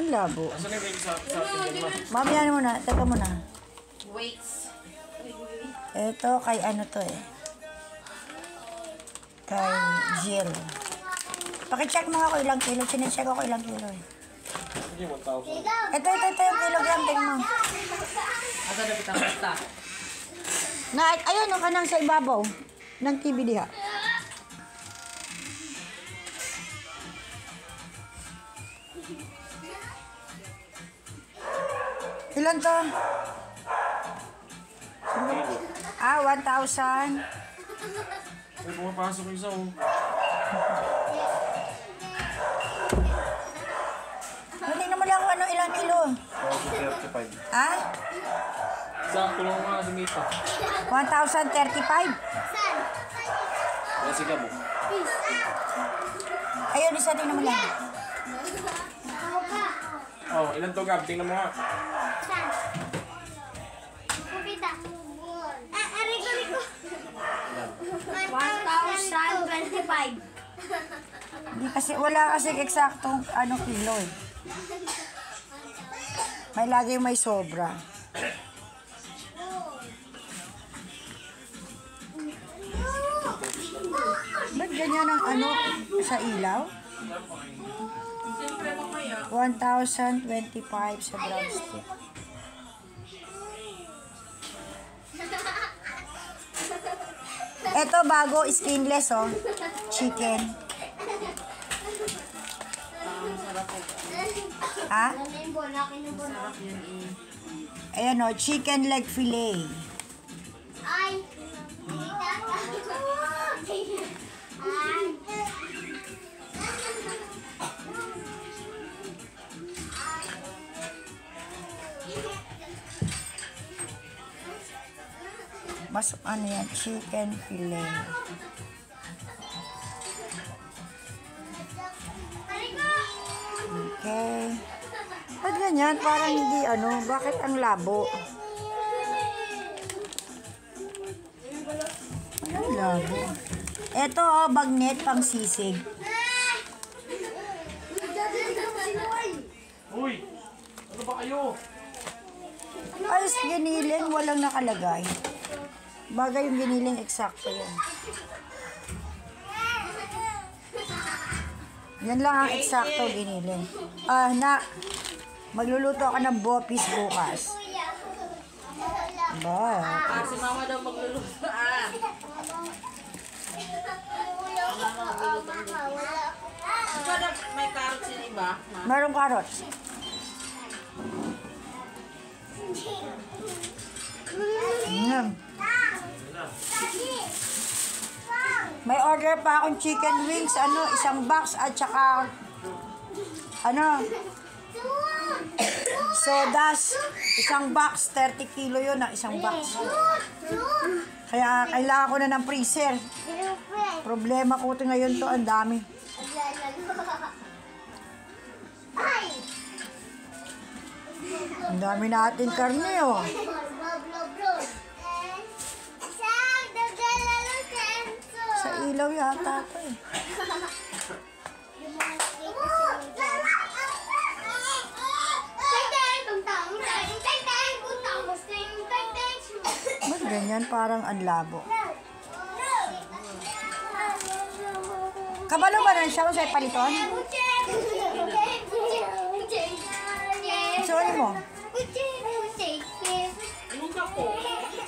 Ang labo. Asan yung wig sa atin, ma? Mamaya muna. Teka muna. Weights. Ito kay ano to eh. Kay Jill. Pakicheck mo nga kung ilang kilo. Sinecheck ako ilang kilo eh. Sige, 1,000. Ito yung kilogram. Tingnan mo. Asa na kita basta. Ayun, ka nang sa ibabaw ng TV diha. Ilan to? 1,000. Ay, pumapasok yung isa, oh. Tingnan mo lang kung ano ilang kilo. 1,035. Ha? Sakto lang mga si Mita. 1,035. Ay, sige mo. Ayun, isa din naman lang. Oh, ilan to, Gab? Tingnan mo nga. Hindi kasi, wala kasi eksaktong kilo eh. May lagi may sobra. Ba't ganyan ang sa ilaw? 1,025 sa drumstick. Ito bago, skinless oh. Chicken. Ha? Ayan oh, chicken leg fillet. Ay! Mas yan, chicken fillet. Okay. Ba't ganyan? Parang hindi bakit ang labo? Ang labo. Ito bagnet pang sisig. Uy! Ano ba kayo? Ay, giniling, walang nakalagay. Bagay yung giniling, eksakto yan. Yan lang ang eksakto giniling. Magluluto ako ng bopis bukas. Ba? Si mama daw magluluto. Ikaw may carrots yun iba? Merong carrots. May order pa akong chicken wings, isang box at saka sodas, isang box, 30 kilo yun isang box. Kaya kailangan ko na ng freezer. Problema ko ito ngayon to, ang dami. Ang dami natin karne oh. Sa ilaw yata ito eh. Ba't ganyan? Parang ang labo. Kabalo ba na siya kung sa'yo paliton? Sorry mo. Anong ka po?